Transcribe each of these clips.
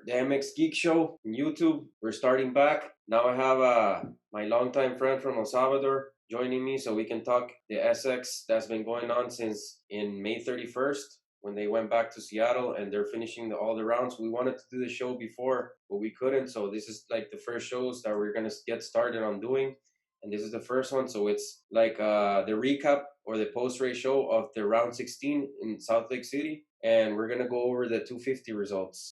the MX Geek Show on YouTube. We're starting back. Now I have my longtime friend from El Salvador joining me so we can talk the SX that's been going on since in May 31st when they went back to Seattle and they're finishing all the rounds. We wanted to do the show before, but we couldn't. So this is like the first shows that we're going to get started on doing. And this is the first one. So it's like the recap or the post-race show of the round 16 in Salt Lake City. And we're going to go over the 250 results.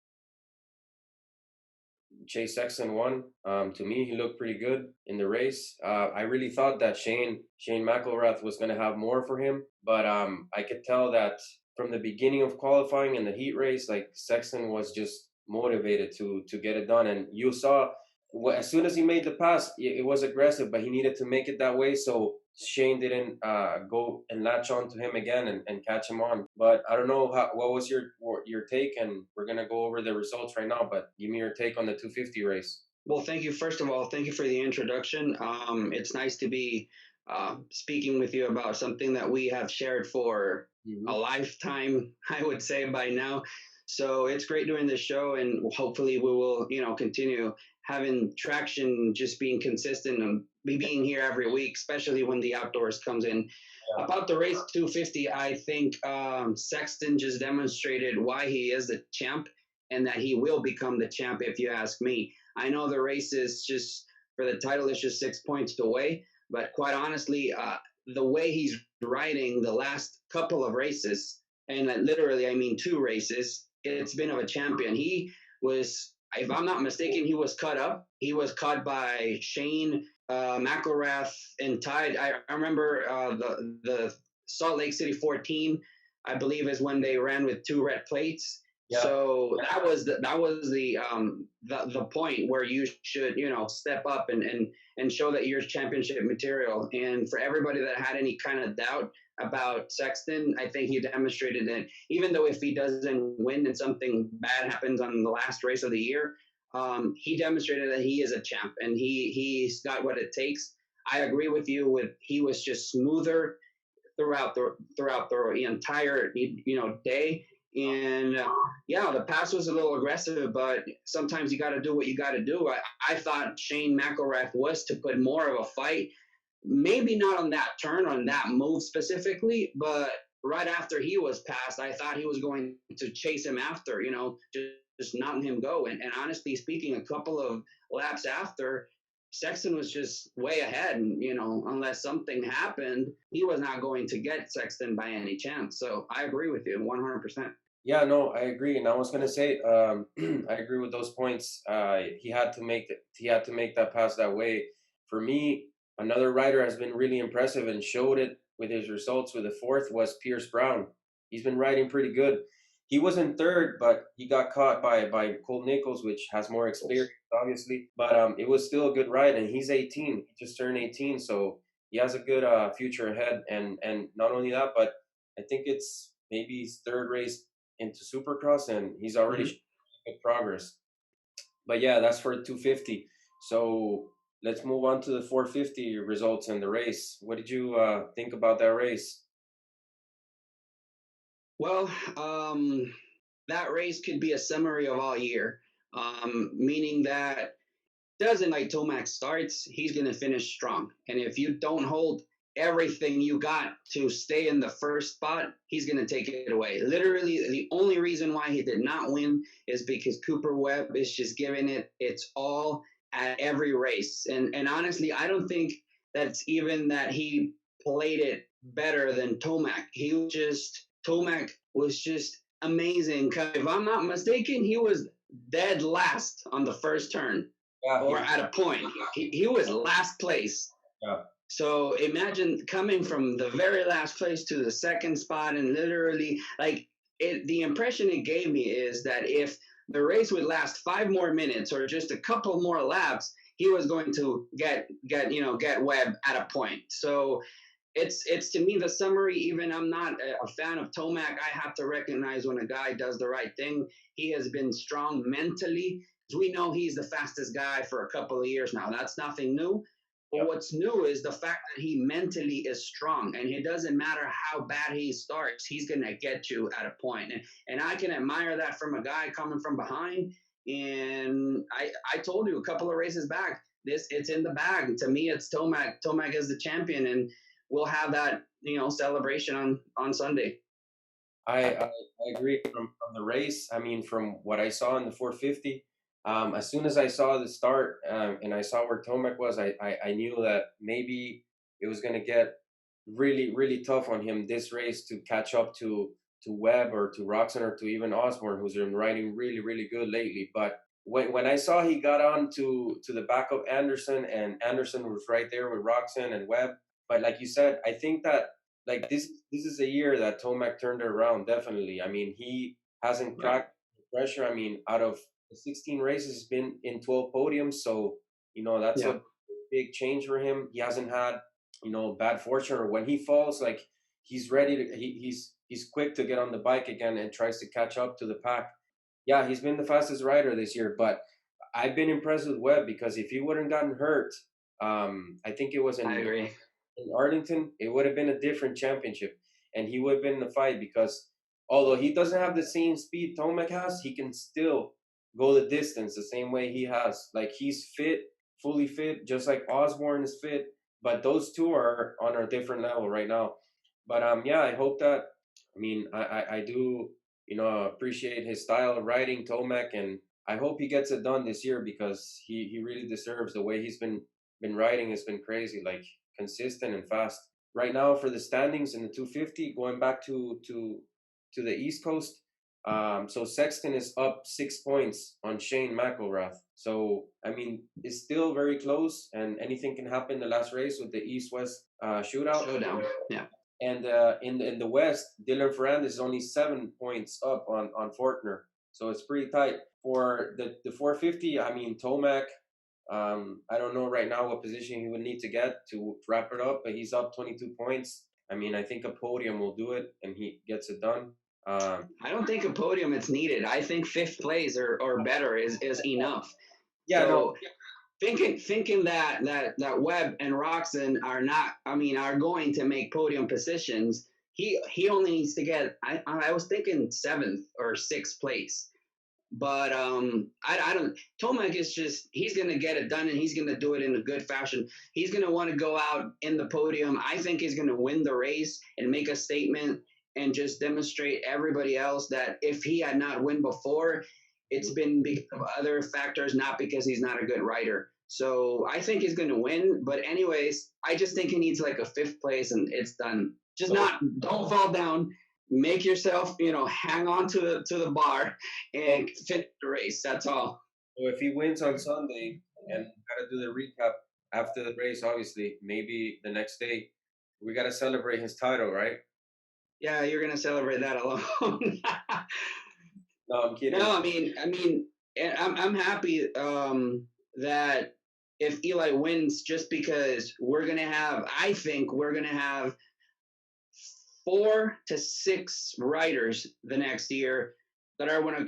Chase Sexton won. To me, he looked pretty good in the race. I really thought that Shane McElrath was going to have more for him, but I could tell that from the beginning of qualifying and the heat race, like Sexton was just motivated to get it done. And you saw as soon as he made the pass, it was aggressive, but he needed to make it that way. So Shane didn't go and latch on to him again and catch him on. But I don't know what was your take, and we're gonna go over the results right now. But give me your take on the 250 race. Well, thank you. First of all, thank you for the introduction. It's nice to be speaking with you about something that we have shared for a lifetime, I would say by now. So it's great doing this show, and hopefully we will, continue having traction, just being consistent and being here every week, especially when the outdoors comes in. Yeah. About the race 250, I think Sexton just demonstrated why he is the champ and that he will become the champ, if you ask me. I know the race is just, for the title, is just 6 points away, but quite honestly, the way he's riding the last couple of races, and literally, I mean 2 races, it's been of a champion. He was, if I'm not mistaken, he was cut up. He was caught by Shane McElrath and tied. I remember the Salt Lake City 14, I believe, is when they ran with 2 red plates. Yeah. So that was the point where you should step up and show that you're championship material. And for everybody that had any kind of doubt about Sexton, I think he demonstrated that even though if he doesn't win and something bad happens on the last race of the year, he demonstrated that he is a champ and he's got what it takes. I agree with you. He was just smoother throughout the entire day. And yeah, the pass was a little aggressive, but sometimes you got to do what you got to do. I thought Shane McElrath was to put more of a fight, maybe not on that turn, on that move specifically, but right after he was passed, I thought he was going to chase him after, just not him go. And honestly speaking, a couple of laps after, Sexton was just way ahead, and unless something happened, he was not going to get Sexton by any chance. So I agree with you 100%. Yeah, no, I agree, and I was gonna say, I agree with those points. He had to make that pass that way. For me, another rider has been really impressive and showed it with his results. With the 4th was Pierce Brown. He's been riding pretty good. He was in 3rd, but he got caught by Cole Nichols, which has more experience, obviously. But it was still a good ride, and he's 18. He just turned 18, so he has a good future ahead. And not only that, but I think it's maybe his 3rd race into Supercross, and he's already showing good progress. But yeah, that's for 250. So let's move on to the 450 results in the race. What did you think about that race? Well, that race could be a summary of all year, meaning that doesn't like Tomac starts, he's going to finish strong. And if you don't hold everything you got to stay in the first spot, he's going to take it away. Literally, the only reason why he did not win is because Cooper Webb is just giving it its all at every race. And honestly, I don't think that's even that he played it better than Tomac. Tomac was just amazing. If I'm not mistaken, he was dead last on the first turn. Yeah, or at a point. He was last place. Yeah. So imagine coming from the very last place to the second spot, and literally, the impression it gave me is that if the race would last 5 more minutes or just a couple more laps, he was going to get Webb at a point. So it's to me the summary. Even I'm not a fan of Tomac, I have to recognize when a guy does the right thing. He has been strong mentally. We know he's the fastest guy for a couple of years now. That's nothing new. But what's new is the fact that he mentally is strong, and it doesn't matter how bad he starts, he's going to get you at a point. And I can admire that from a guy coming from behind. And I told you a couple of races back, it's in the bag. To me, it's Tomac. Tomac is the champion, and we'll have that celebration on Sunday. I agree from the race. I mean, from what I saw in the 450, as soon as I saw the start and I saw where Tomac was, I knew that maybe it was going to get really, really tough on him this race to catch up to Webb or to Roxon or to even Osborne, who's been riding really, really good lately. But when I saw he got on to the back of Anderson, and Anderson was right there with Roxon and Webb. But like you said, I think that like this is a year that Tomac turned it around. Definitely. I mean, he hasn't Yeah, cracked the pressure. I mean, out of the 16 races, he's been in 12 podiums. So that's yeah. a big change for him. He hasn't had bad fortune, or when he falls, like he's ready to he's quick to get on the bike again and tries to catch up to the pack. Yeah, he's been the fastest rider this year, but I've been impressed with Webb because if he wouldn't gotten hurt, I think it was I agree. in Arlington, it would have been a different championship, and he would have been in the fight because although he doesn't have the same speed Tomac has, he can still go the distance the same way he has. Like he's fit, fully fit, just like Osborne is fit. But those two are on a different level right now. But yeah, I hope that. I mean, I do appreciate his style of riding Tomac, and I hope he gets it done this year because he really deserves the way he's been riding has been crazy. Like consistent and fast. Right now for the standings in the 250, going back to the East Coast. So Sexton is up 6 points on Shane McElrath. So I mean, it's still very close, and anything can happen in the last race with the East-West shootout. Showdown. Yeah. And in the West, Dylan Ferrandis is only 7 points up on Fortner. So it's pretty tight. For the 450, I mean, Tomac, I don't know right now what position he would need to get to wrap it up, but he's up 22 points. I mean, I think a podium will do it, and he gets it done. I don't think a podium is needed. I think fifth place or better is enough. yeah, no, So thinking that Webb and Roxon are not, I mean, are going to make podium positions. He only needs to get. I was thinking seventh or sixth place. But I don't. Tomac is just he's gonna get it done and he's gonna do it in a good fashion. He's gonna want to go out in the podium. I think he's gonna win the race and make a statement and just demonstrate everybody else that if he had not won before, it's been because of other factors, not because he's not a good rider. So I think he's gonna win. But anyways, I just think he needs like a fifth place and it's done. Just so not don't fall down. Make yourself, hang on to the bar and finish the race. That's all. so if he wins on Sunday and gotta do the recap after the race, obviously, maybe the next day, we gotta celebrate his title, right? Yeah, you're gonna celebrate that alone. No, I'm kidding. No, I'm happy that if Eli wins, just because I think we're gonna have 4 to 6 riders the next year that are want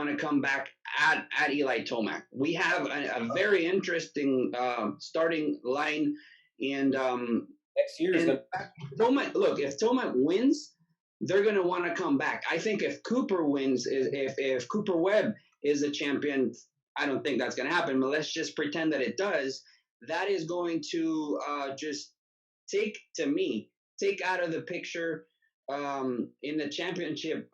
to come back at Eli Tomac. We have a very interesting starting line, and Next year is and gonna. Tomac. Look, if Tomac wins, they're going to want to come back. I think if Cooper wins, if Cooper Webb is a champion, I don't think that's going to happen. But let's just pretend that it does. That is going to just take out of the picture in the championship,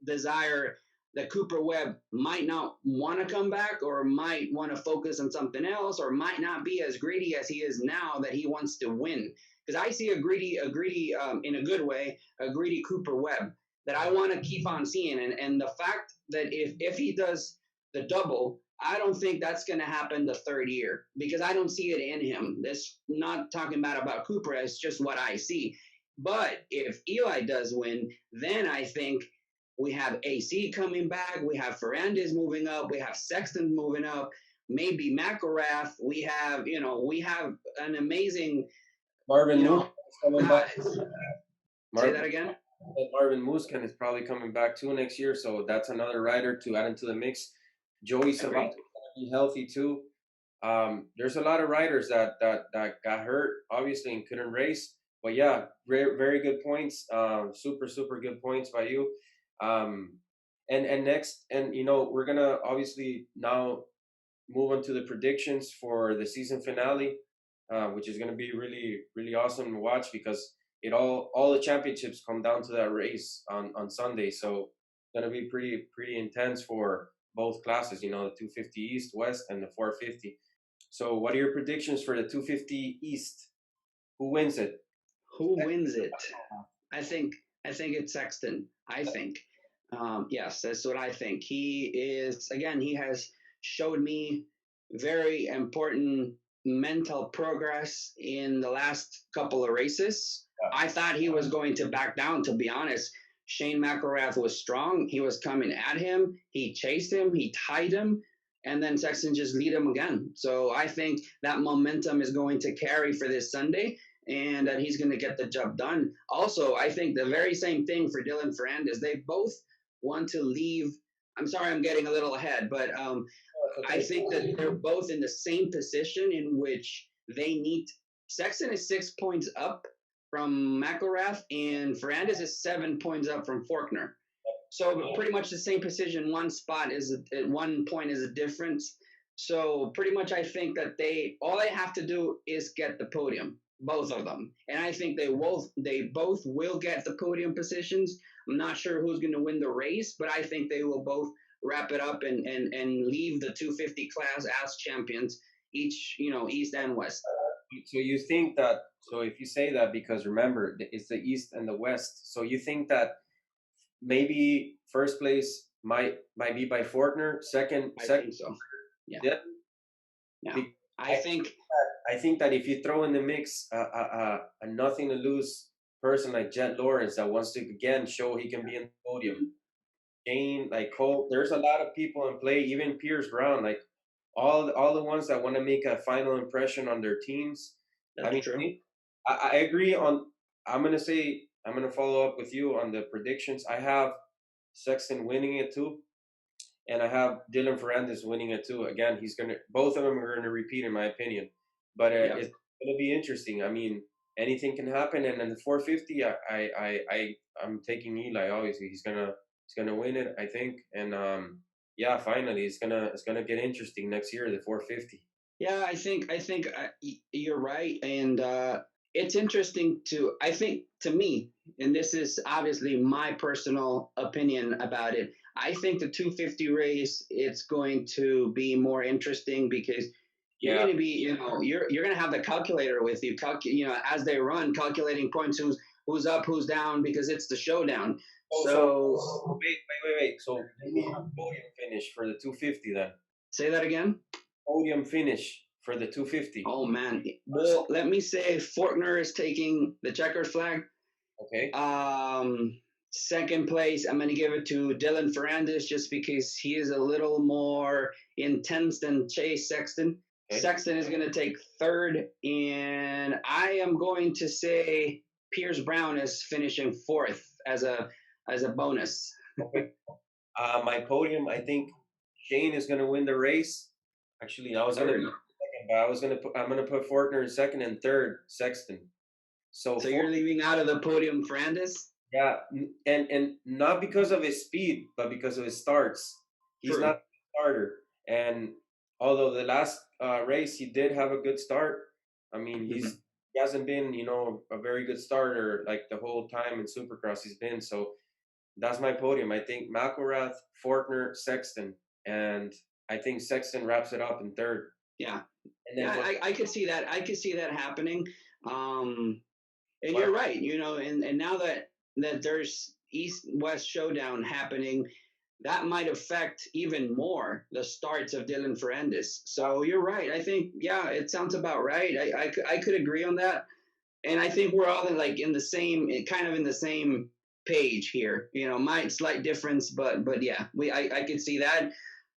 desire that Cooper Webb might not want to come back or might want to focus on something else or might not be as greedy as he is now that he wants to win. Because I see a greedy, in a good way, a greedy Cooper Webb that I want to keep on seeing. And the fact that if he does the double, I don't think that's going to happen the third year because I don't see it in him. This not talking about Cooper. It's just what I see. But if Eli does win, then I think we have AC coming back. We have Ferrandis moving up. We have Sexton moving up. Maybe McElrath. We have an amazing, Marvin you Moose know, is coming back. say that again. Marvin Muskin is probably coming back too next year, so that's another rider to add into the mix. Joey Savat is going to be healthy too. There's a lot of riders that got hurt, obviously, and couldn't race. But yeah, very very good points. Super good points by you. Um, And next, and we're gonna obviously now move on to the predictions for the season finale, which is gonna be really really awesome to watch because it all the championships come down to that race on Sunday. So it's gonna be pretty intense for both classes. The 250 East, West, and the 450. So, what are your predictions for the 250 East? Who wins it? Who wins it? I think I think it's Sexton. I think. Yes, that's what I think. He is again. He has showed me very important mental progress in the last couple of races. I thought he was going to back down. To be honest, Shane McElrath was strong. He was coming at him. He chased him. He tied him. And then Sexton just lead him again. So I think that momentum is going to carry for this Sunday and that he's going to get the job done. Also, I think the very same thing for Dylan Ferrandis. They both want to leave. I'm sorry, I'm getting a little ahead, but I think that they're both in the same position in which they need. Sexton is 6 points up from McElrath, and Ferrandis is 7 points up from Faulkner. So pretty much the same position. One spot is at 1 point is a difference. So pretty much, I think that all they have to do is get the podium, both of them, and I think they both will get the podium positions. I'm not sure who's going to win the race, but I think they will both wrap it up and leave the 250 class as champions, each East and West. So you think that? So if you say that, because remember, it's the East and the West. So you think that maybe first place might be by Fortner, second. I think so. Yeah. Yeah. I think that if you throw in the mix a nothing to lose person like Jet Lawrence that wants to again show he can be in the podium, Shane, like Cole, there's a lot of people in play, even Pierce Brown, like all the ones that want to make a final impression on their teams. That's true. I agree on. I'm gonna follow up with you on the predictions. I have Sexton winning it too, and I have Dylan Ferrandis winning it too. Again, both of them are gonna repeat in my opinion, but it's gonna be interesting. I mean, anything can happen, and in the 450, I'm taking Eli. Obviously, he's gonna win it, I think, and yeah, finally, it's gonna get interesting next year, the 450. Yeah, I think you're right, and it's interesting I think to me, and this is obviously my personal opinion about it. I think the 250 race it's going to be more interesting because you're going to be, you're going to have the calculator with you, as they run, calculating points, who's up, who's down, because it's the showdown. So wait. So give me a podium finish for the 250 then. Say that again. Podium finish for the 250. Oh man. Well, let me say Faulkner is taking the checkered flag. Okay. Second place, I'm going to give it to Dylan Ferrandis just because he is a little more intense than Chase Sexton. Okay. Sexton is going to take third, and I am going to say Pierce Brown is finishing fourth as a bonus. Okay. My podium, I think Shane is going to win the race. Actually, I'm gonna put Fortner in second and third Sexton. So you're leaving out of the podium Ferrandis? Yeah, and not because of his speed, but because of his starts. He's not a starter, and although the last race he did have a good start, I mean he hasn't been a very good starter like the whole time in Supercross he's been. So that's my podium. I think McElrath, Fortner, Sexton, and I think Sexton wraps it up in third. Yeah, and then I could see that. I could see that happening. And you're right. And now that there's East-West showdown happening, that might affect even more the starts of Dylan Ferrandis. So you're right. I think, it sounds about right. I could agree on that. And I think we're all in the same page here. My slight difference, but yeah, I could see that.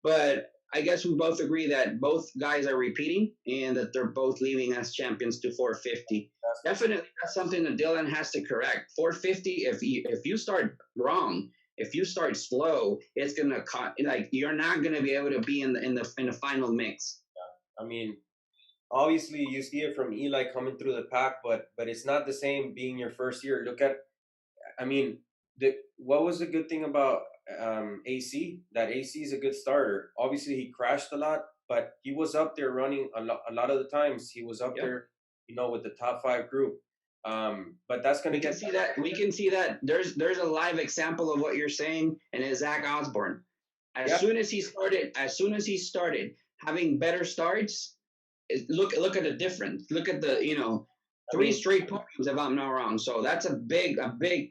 But I guess we both agree that both guys are repeating and that they're both leaving as champions to 450. Definitely, that's something that Dylan has to correct. 450, if you start wrong, if you start slow, it's gonna you're not gonna be able to be in the final mix. Yeah. I mean, obviously you see it from Eli coming through the pack, but it's not the same being your first year. Look at, I mean, what was the good thing about AC. That AC is a good starter. Obviously, he crashed a lot, but he was up there running a lot. A lot of the times, he was up Yep. there, with the top five group. But that's going We to can get. see that. We can see that. There's a live example of what you're saying, and it's Zach Osborne. Yeah, As soon as he started having better starts, look at the difference. Look at the I three mean, straight podiums if I'm not wrong. So that's a big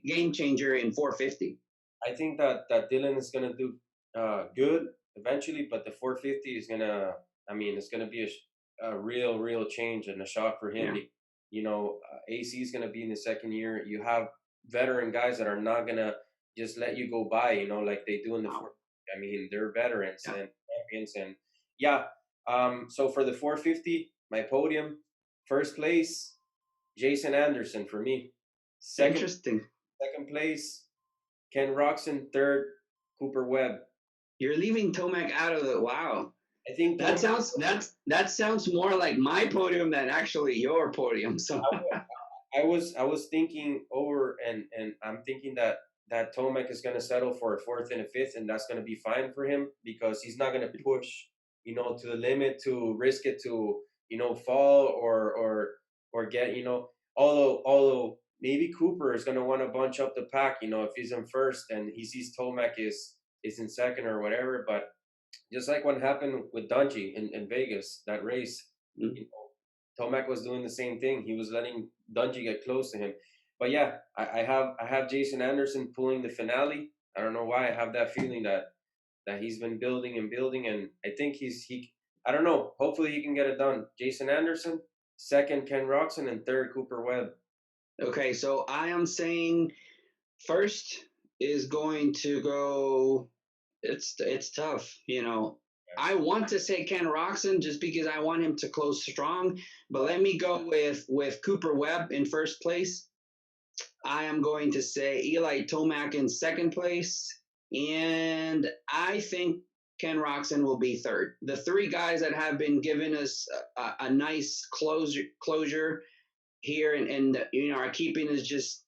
game changer in 450. I think that Dylan is going to do good eventually, but the 450 is gonna. I mean, it's going to be a real change and a shock for him. Yeah. AC is going to be in the second year. You have veteran guys that are not going to just let you go by. Like they do in the Wow. four. I mean, they're veterans Yeah. and champions, and yeah. So for the 450, my podium, first place, Jason Anderson for me. Second Interesting. second place, Ken Roxon. Third, Cooper Webb. You're leaving Tomac out of the wow. I think That sounds more like my podium than actually your podium. So I was thinking over, and I'm thinking that Tomac is going to settle for a fourth and a fifth, and that's going to be fine for him because he's not going to push, to the limit to risk it to, fall or get, although maybe Cooper is going to want to bunch up the pack, if he's in first and he sees Tomac is in second or whatever, but just like what happened with Dungey in Vegas, that race, you Tomac was doing the same thing. He was letting Dungey get close to him. But yeah, I have Jason Anderson pulling the finale. I don't know why I have that feeling that he's been building and building, and I think he. I don't know. Hopefully he can get it done. Jason Anderson, second Ken Roxon, and third Cooper Webb. okay, so I am saying first is going to go. It's tough. I want to say Ken Roxon just because I want him to close strong, but let me go with Cooper Webb in first place. I am going to say Eli Tomac in second place, and I think Ken Roxon will be third. The three guys that have been giving us a nice closure here, and are keeping is just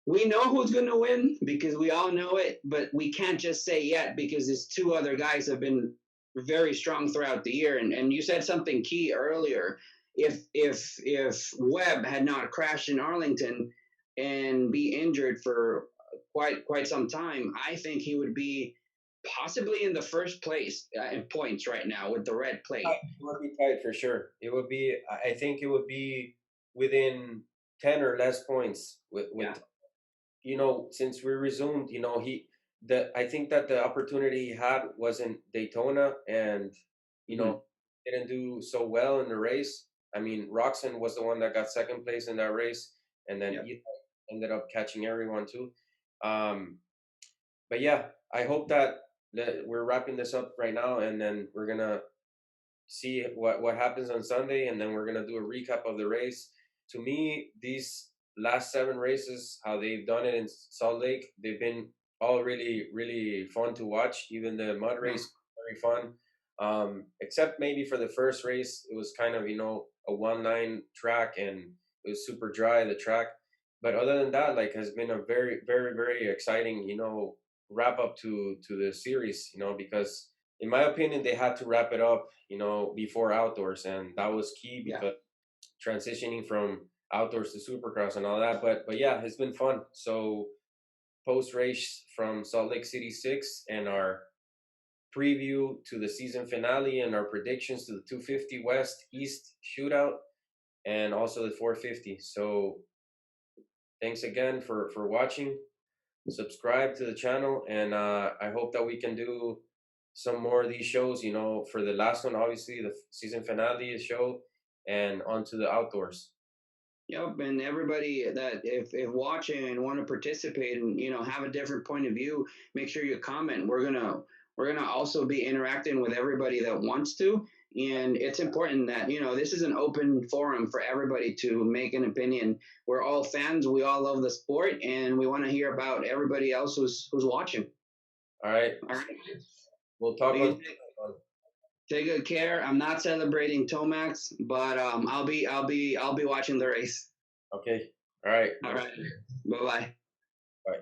we know who's going to win because we all know it, but we can't just say yet because these two other guys have been very strong throughout the year. And you said something key earlier. If Webb had not crashed in Arlington and be injured for quite some time, I think he would be possibly in the first place in points right now with the red plate. It would be tight for sure. It would be. I think it would be within 10 or less points with Yeah. since we resumed, I think that the opportunity he had was in Daytona, and Mhm. didn't do so well in the race. I mean, Roxon was the one that got second place in that race, and then Yep. he ended up catching everyone too. Um, but yeah, I hope that we're wrapping this up right now, and then we're gonna see what happens on Sunday, and then we're gonna do a recap of the race. To me, these last seven races, how they've done it in Salt Lake, they've been all really fun to watch. Even the mud Yeah. race, very fun. Except maybe for the first race, it was kind of a one-line track and it was super dry the track. But other than that, like has been a very exciting wrap up to the series. Because in my opinion, they had to wrap it up before outdoors, and that was key Yeah. because transitioning from outdoors to supercross and all that. But yeah, it's been fun. So post race from Salt Lake City 6 and our preview to the season finale and our predictions to the 250 West East shootout and also the 450. So thanks again for watching. Subscribe to the channel, and I hope that we can do some more of these shows. For the last one, obviously the season finale show, and onto the outdoors. Yep, and everybody that if watching and want to participate and have a different point of view, make sure you comment. We're gonna also be interacting with everybody that wants to, and it's important that this is an open forum for everybody to make an opinion. We're all fans. We all love the sport, and we want to hear about everybody else who's watching. All right, All right. we'll talk Well, on. take good care. I'm not celebrating Tomax, but I'll be watching the race. Okay. All right. All right. Bye bye. Bye.